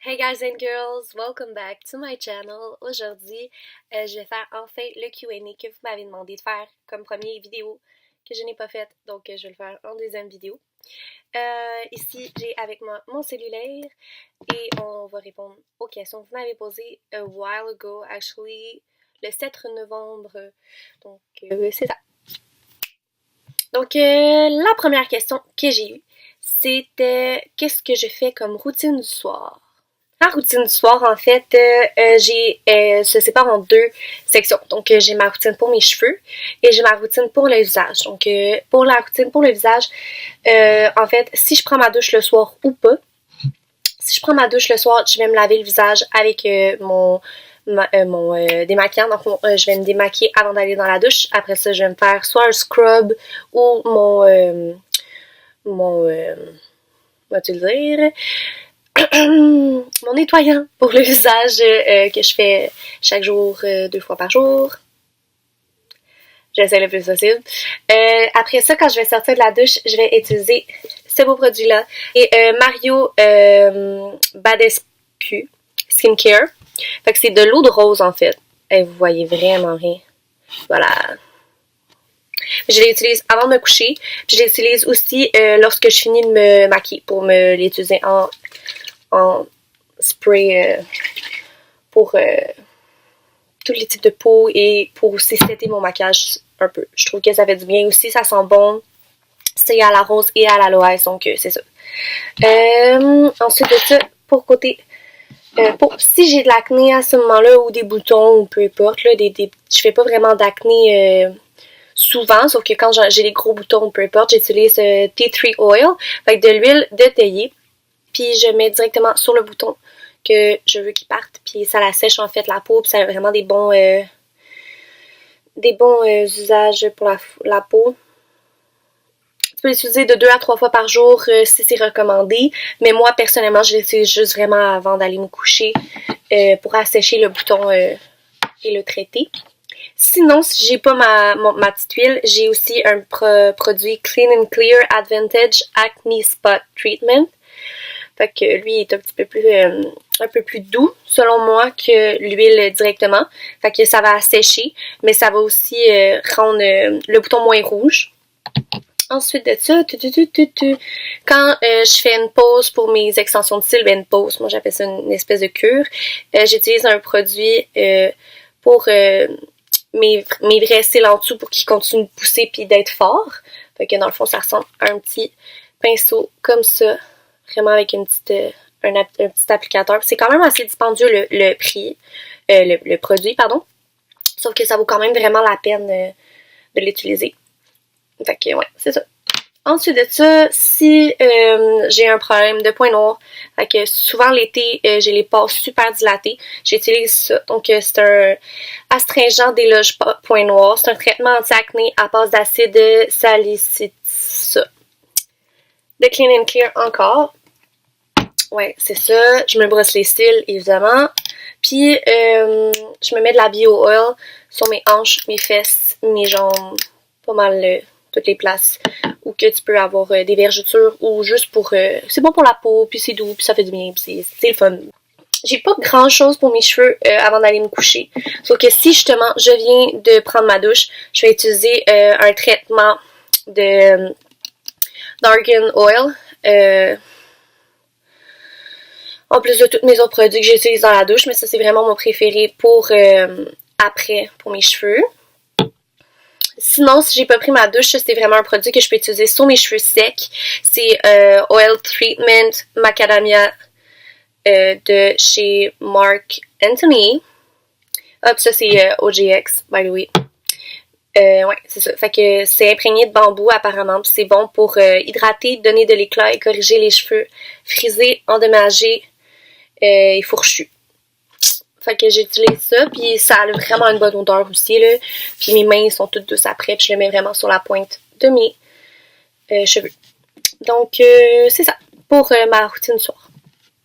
Hey guys and girls, welcome back to my channel. Aujourd'hui, je vais faire enfin le Q&A que vous m'avez demandé de faire comme première vidéo que je n'ai pas faite, donc je vais le faire en deuxième vidéo. Ici, j'ai avec moi mon cellulaire et on va répondre aux questions que vous m'avez posées a while ago, actually, le 7 novembre. Donc, c'est ça. Donc, la première question que j'ai eue, c'était qu'est-ce que je fais comme routine du soir? La routine du soir, en fait, se sépare en deux sections. Donc, j'ai ma routine pour mes cheveux et j'ai ma routine pour le visage. Donc, pour la routine pour le visage, en fait, si je prends ma douche le soir ou pas, si je prends ma douche le soir, je vais me laver le visage avec mon démaquillant. Donc, je vais me démaquiller avant d'aller dans la douche. Après ça, je vais me faire soit un scrub ou va-tu le dire? Mon nettoyant pour le visage que je fais chaque jour, 2 fois par jour. J'essaie le plus possible. Après ça, quand je vais sortir de la douche, je vais utiliser ce beau produit-là. Et Mario Badescu Skincare. Fait que c'est de l'eau de rose, en fait. Et vous voyez vraiment rien. Voilà. Je l'utilise avant de me coucher. Puis je l'utilise aussi lorsque je finis de me maquiller pour me l'utiliser en spray pour tous les types de peau et pour aussi setter mon maquillage un peu. Je trouve que ça fait du bien aussi, ça sent bon. C'est à la rose et à l'aloès, donc c'est ça. Ensuite de ça, pour côté... si j'ai de l'acné à ce moment-là ou des boutons ou peu importe, là, je fais pas vraiment d'acné souvent, sauf que quand j'ai des gros boutons ou peu importe, j'utilise Tea Tree Oil, avec de l'huile de théier. Puis je mets directement sur le bouton que je veux qu'il parte. Puis ça la sèche en fait la peau. Puis ça a vraiment des bons usages pour la peau. Tu peux l'utiliser de 2 à 3 fois par jour si c'est recommandé. Mais moi, personnellement, je l'utilise juste vraiment avant d'aller me coucher pour assécher le bouton et le traiter. Sinon, si j'ai pas ma petite huile, j'ai aussi un produit Clean and Clear Advantage Acne Spot Treatment. Fait que lui est un peu plus doux, selon moi, que l'huile directement. Fait que ça va sécher, mais ça va aussi rendre le bouton moins rouge. Ensuite de ça, quand je fais une pause pour mes extensions de cils, ben une pause, moi j'appelle ça une espèce de cure, j'utilise un produit pour mes vrais cils en dessous pour qu'ils continuent de pousser puis d'être forts. Fait que dans le fond, ça ressemble à un petit pinceau comme ça. Vraiment avec un petit applicateur. C'est quand même assez dispendieux le prix, le produit, pardon. Sauf que ça vaut quand même vraiment la peine de l'utiliser. Fait que ouais, c'est ça. Ensuite de ça, si j'ai un problème de points noirs, fait que souvent l'été, j'ai les pores super dilatées, j'utilise ça. Donc c'est un astringent déloge points noirs. C'est un traitement anti-acné à base d'acide salicylique. De Clean and Clear encore. Ouais, c'est ça. Je me brosse les cils, évidemment. Puis, je me mets de la bio oil sur mes hanches, mes fesses, mes jambes, pas mal toutes les places où que tu peux avoir des vergetures ou juste pour... c'est bon pour la peau, puis c'est doux, puis ça fait du bien, puis c'est le fun. J'ai pas grand chose pour mes cheveux avant d'aller me coucher. Sauf que si justement je viens de prendre ma douche, je vais utiliser un traitement de d'Argan Oil. En plus de tous mes autres produits que j'utilise dans la douche, mais ça c'est vraiment mon préféré pour après, pour mes cheveux. Sinon, si j'ai pas pris ma douche, c'est vraiment un produit que je peux utiliser sur mes cheveux secs. C'est Oil Treatment Macadamia de chez Marc Anthony. Hop, ça c'est OGX, by the way. Ouais, c'est ça. Fait que c'est imprégné de bambou apparemment. Puis c'est bon pour hydrater, donner de l'éclat et corriger les cheveux frisés, endommagés et fourchus. Fait que j'utilise ça, puis ça a vraiment une bonne odeur aussi, là. Puis mes mains sont toutes douces après, puis je le mets vraiment sur la pointe de mes cheveux. Donc, c'est ça pour ma routine du soir.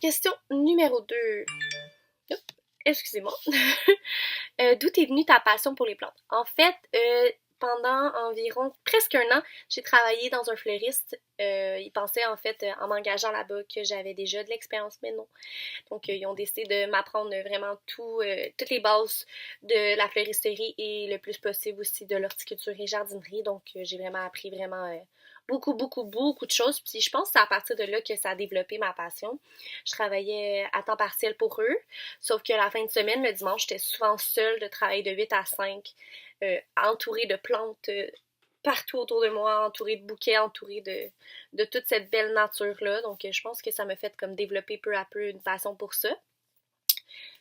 Question numéro 2. Excusez-moi. D'où t'es venue ta passion pour les plantes? En fait, pendant environ presque un an, j'ai travaillé dans un fleuriste. Ils pensaient en fait, en m'engageant là-bas, que j'avais déjà de l'expérience, mais non. Donc, ils ont décidé de m'apprendre vraiment toutes les bases de la fleuristerie et le plus possible aussi de l'horticulture et jardinerie. Donc, j'ai vraiment appris beaucoup, beaucoup, beaucoup de choses. Puis je pense que c'est à partir de là que ça a développé ma passion. Je travaillais à temps partiel pour eux, sauf que la fin de semaine, le dimanche, j'étais souvent seule de travailler de 8 à 5, entourée de plantes partout autour de moi, entourée de bouquets, entourée de toute cette belle nature-là. Donc, je pense que ça m'a fait comme développer peu à peu une passion pour ça.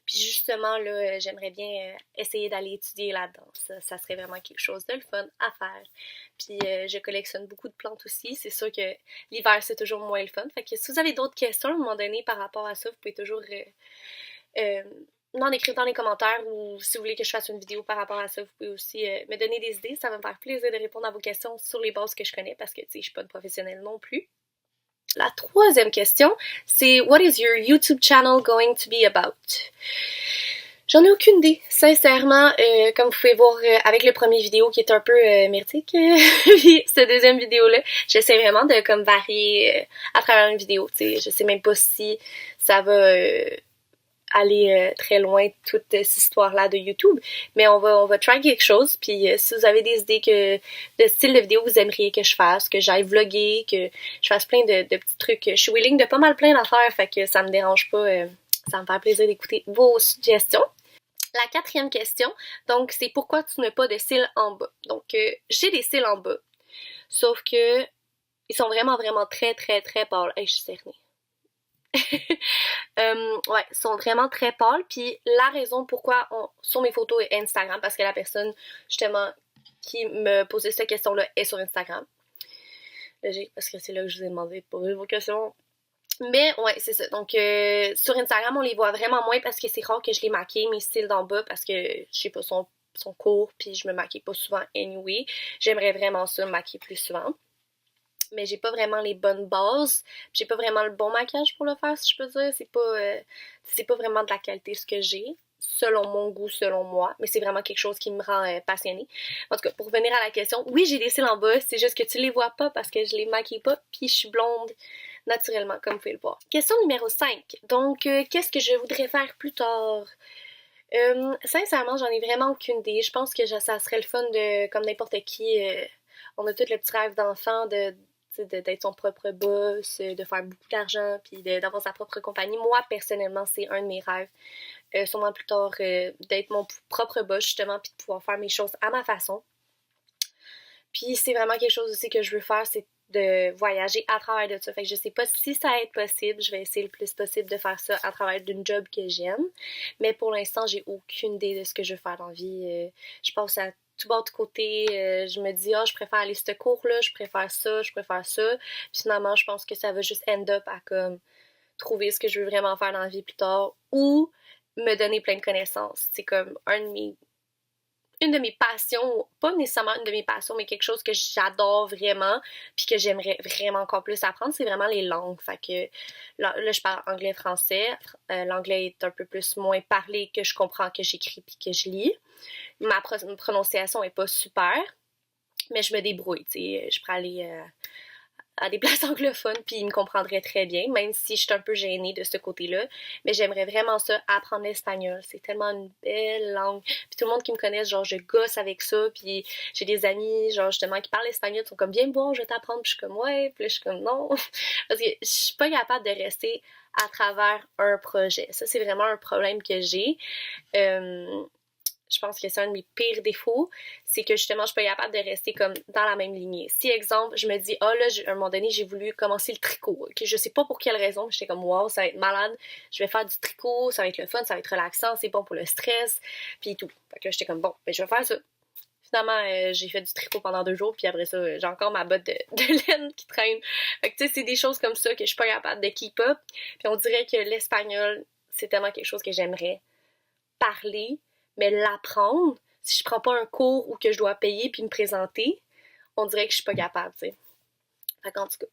Puis justement, là, j'aimerais bien essayer d'aller étudier là-dedans. Ça serait vraiment quelque chose de le fun à faire. Puis je collectionne beaucoup de plantes aussi. C'est sûr que l'hiver, c'est toujours moins le fun. Fait que si vous avez d'autres questions à un moment donné par rapport à ça, vous pouvez toujours m'en écrire dans les commentaires, ou si vous voulez que je fasse une vidéo par rapport à ça, vous pouvez aussi me donner des idées. Ça va me faire plaisir de répondre à vos questions sur les bases que je connais, parce que, tu sais, je suis pas une professionnelle non plus. La troisième question, c'est What is your YouTube channel going to be about? J'en ai aucune idée, sincèrement. Comme vous pouvez voir avec le premier vidéo qui est un peu merdique, puis cette deuxième vidéo-là, j'essaie vraiment de comme varier à travers une vidéo. Tu sais, je sais même pas si ça va aller très loin toute cette histoire-là de YouTube, mais on va try quelque chose. Puis si vous avez des idées de style de vidéo que vous aimeriez que je fasse, que j'aille vlogger, que je fasse plein de petits trucs, je suis willing de pas mal plein d'affaires, fait que ça me dérange pas, ça me fait plaisir d'écouter vos suggestions. La quatrième question, donc c'est pourquoi tu n'as pas de cils en bas. Donc j'ai des cils en bas, sauf que ils sont vraiment vraiment très très très pâles. Hey, je suis cernée. Ouais, sont vraiment très pâles. Puis la raison pourquoi sur mes photos est Instagram, parce que la personne justement qui me posait cette question-là est sur Instagram. Logique, parce que c'est là que je vous ai demandé de poser vos questions. Mais ouais, c'est ça. Donc sur Instagram, on les voit vraiment moins parce que c'est rare que je les maquille, mes cils d'en bas, parce que je sais pas, sont courts, puis je me maquille pas souvent anyway. J'aimerais vraiment ça, me maquiller plus souvent. Mais j'ai pas vraiment les bonnes bases, j'ai pas vraiment le bon maquillage pour le faire, si je peux dire. C'est pas vraiment de la qualité ce que j'ai, selon mon goût, selon moi, mais c'est vraiment quelque chose qui me rend passionnée. En tout cas, pour revenir à la question, oui, j'ai des cils en bas, c'est juste que tu les vois pas parce que je les maquille pas, puis je suis blonde naturellement, comme vous pouvez le voir. Question numéro 5. Donc, qu'est-ce que je voudrais faire plus tard? Sincèrement, j'en ai vraiment aucune idée. Je pense que ça serait le fun de, comme n'importe qui, on a tout le petit rêve d'enfant d'être son propre boss, de faire beaucoup d'argent, puis d'avoir sa propre compagnie. Moi, personnellement, c'est un de mes rêves. Sûrement plus tard, d'être mon propre boss, justement, puis de pouvoir faire mes choses à ma façon. Puis c'est vraiment quelque chose aussi que je veux faire, c'est de voyager à travers de ça. Fait que je sais pas si ça va être possible. Je vais essayer le plus possible de faire ça à travers d'une job que j'aime. Mais pour l'instant, j'ai aucune idée de ce que je veux faire dans la vie. Je pense à tout bord de côté. Je me dis, je préfère aller ce cours-là, je préfère ça, je préfère ça. Puis finalement, je pense que ça va juste end up à comme trouver ce que je veux vraiment faire dans la vie plus tard, ou me donner plein de connaissances. C'est comme une de mes passions, pas nécessairement une de mes passions, mais quelque chose que j'adore vraiment, puis que j'aimerais vraiment encore plus apprendre, c'est vraiment les langues. Fait que là je parle anglais-français. L'anglais est un peu plus moins parlé que je comprends, que j'écris puis que je lis. Ma prononciation est pas super, mais je me débrouille, tu sais. Je pourrais aller à des places anglophones, puis ils me comprendraient très bien, même si je suis un peu gênée de ce côté-là. Mais j'aimerais vraiment ça, apprendre l'espagnol. C'est tellement une belle langue. Puis tout le monde qui me connaît, genre, je gosse avec ça, puis j'ai des amis, genre, justement, qui parlent espagnol, ils sont comme, viens me voir, je vais t'apprendre, puis je suis comme, ouais, puis là, je suis comme, non. Parce que je suis pas capable de rester à travers un projet. Ça, c'est vraiment un problème que j'ai. Je pense que c'est un de mes pires défauts, c'est que justement, je suis pas capable de rester comme dans la même lignée. Si, exemple, je me dis, là, à un moment donné, j'ai voulu commencer le tricot, ok, je sais pas pour quelle raison, j'étais comme, wow, ça va être malade, je vais faire du tricot, ça va être le fun, ça va être relaxant, c'est bon pour le stress, puis tout. Fait que là, j'étais comme, bon, ben, je vais faire ça. Finalement, j'ai fait du tricot pendant 2 jours, puis après ça, j'ai encore ma botte de laine qui traîne. Fait que, tu sais, c'est des choses comme ça que je suis pas capable de keep up. Puis on dirait que l'espagnol, c'est tellement quelque chose que j'aimerais parler, mais l'apprendre, si je prends pas un cours ou que je dois payer puis me présenter, on dirait que je suis pas capable, tu sais. Fait qu'en tout cas,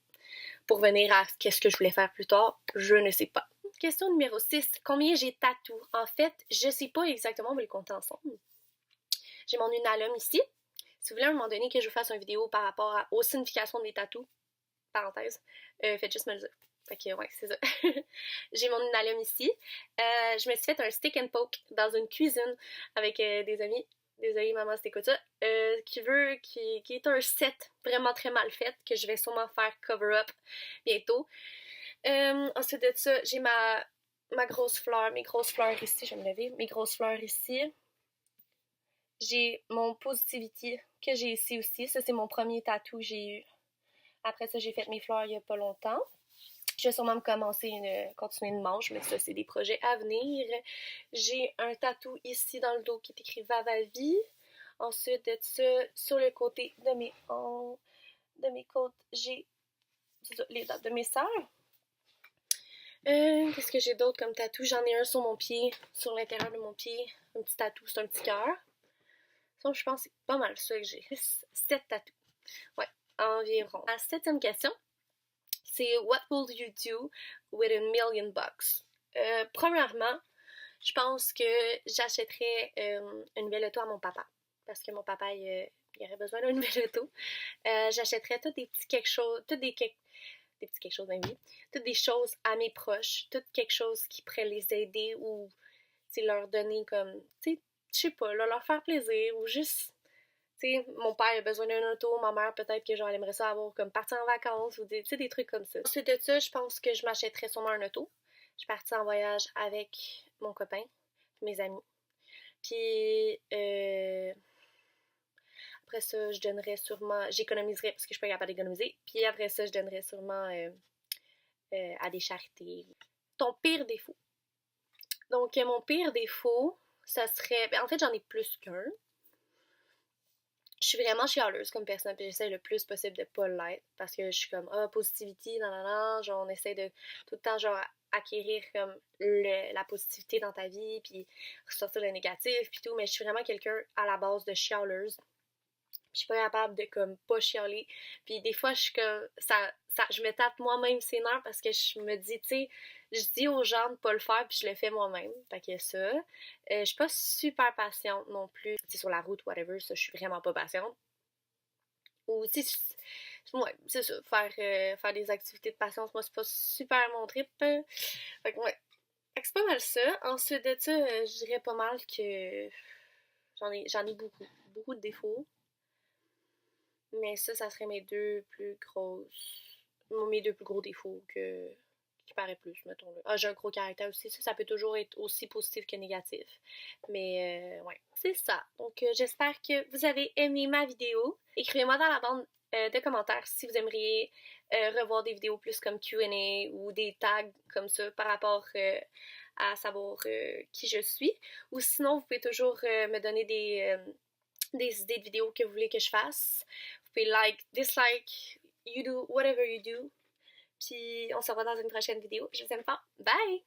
pour venir à qu'est-ce que je voulais faire plus tard, je ne sais pas. Question numéro 6. Combien j'ai de tatous? En fait, je sais pas exactement, on va les compter ensemble. J'ai mon unalome ici. Si vous voulez à un moment donné que je vous fasse une vidéo par rapport aux significations des tatous, parenthèse, faites juste me le dire. Fait que ouais, c'est ça. J'ai mon inhalum ici. Je me suis fait un stick and poke dans une cuisine avec des amis. Désolée maman si t'écoutes ça. Qui est un set vraiment très mal fait que je vais sûrement faire cover up bientôt. Ensuite de ça, j'ai ma grosse fleur, mes grosses fleurs ici. Je vais me lever. Mes grosses fleurs ici. J'ai mon Positivity que j'ai ici aussi. Ça, c'est mon premier tatou que j'ai eu. Après ça, j'ai fait mes fleurs il y a pas longtemps. Je vais sûrement continuer une manche, mais ça, c'est des projets à venir. J'ai un tatou ici dans le dos qui est écrit Vavavi. Ensuite de ça, sur le côté de mes côtes, j'ai les dates de mes sœurs. Qu'est-ce que j'ai d'autre comme tatou? J'en ai un sur mon pied, sur l'intérieur de mon pied. Un petit tatou, c'est un petit cœur. Ça, je pense que c'est pas mal ça que j'ai. 7 tatous. Ouais, environ. La 7e question, c'est What will you do with $1,000,000? Premièrement, je pense que j'achèterais une nouvelle auto à mon papa. Parce que mon papa, il aurait besoin d'une nouvelle auto. J'achèterais tout des petits quelque chose, des petits quelque chose dans la vie, toutes des choses à mes proches, tout quelque chose qui pourrait les aider ou leur donner comme, tu sais, je sais pas, là, leur faire plaisir ou juste, tu sais, mon père a besoin d'un auto, ma mère peut-être que genre elle aimerait ça avoir comme partir en vacances ou des trucs comme ça. Ensuite de ça, je pense que je m'achèterais sûrement un auto. Je partis en voyage avec mon copain, mes amis. Puis après ça, je donnerais sûrement, j'économiserais parce que je suis pas capable d'économiser. Puis après ça, je donnerais sûrement à des charités. Ton pire défaut. Donc mon pire défaut, ça serait, en fait j'en ai plus qu'un. Je suis vraiment chialeuse comme personne, puis j'essaie le plus possible de pas l'être, parce que je suis comme, positivity, nan, genre on essaie de tout le temps, genre, acquérir comme la positivité dans ta vie, puis ressortir le négatif, puis tout, mais je suis vraiment quelqu'un à la base de chialeuse. Je suis pas capable de comme pas chialer. Puis des fois, je suis comme je me tape moi-même ses nerfs parce que je me dis, tu sais, je dis aux gens de pas le faire puis je le fais moi-même. Fait que ça. Je suis pas super patiente non plus. Tu sais, sur la route, whatever, ça, je suis vraiment pas patiente. Ou, tu sais, ouais, c'est ça. Faire des activités de patience, moi, c'est pas super mon trip. Fait que, ouais. Fait que c'est pas mal ça. Ensuite de ça, je dirais pas mal que j'en ai beaucoup. Beaucoup de défauts. Mais ça serait mes deux plus gros défauts qui paraît plus, mettons là. Ah, j'ai un gros caractère aussi, ça peut toujours être aussi positif que négatif. Mais ouais, c'est ça. Donc j'espère que vous avez aimé ma vidéo. Écrivez-moi dans la bande de commentaires si vous aimeriez revoir des vidéos plus comme Q&A ou des tags comme ça par rapport à savoir qui je suis. Ou sinon, vous pouvez toujours me donner des idées de vidéos que vous voulez que je fasse. Vous pouvez like, dislike, you do, whatever you do. Puis on se revoit dans une prochaine vidéo. Je vous aime pas. Bye!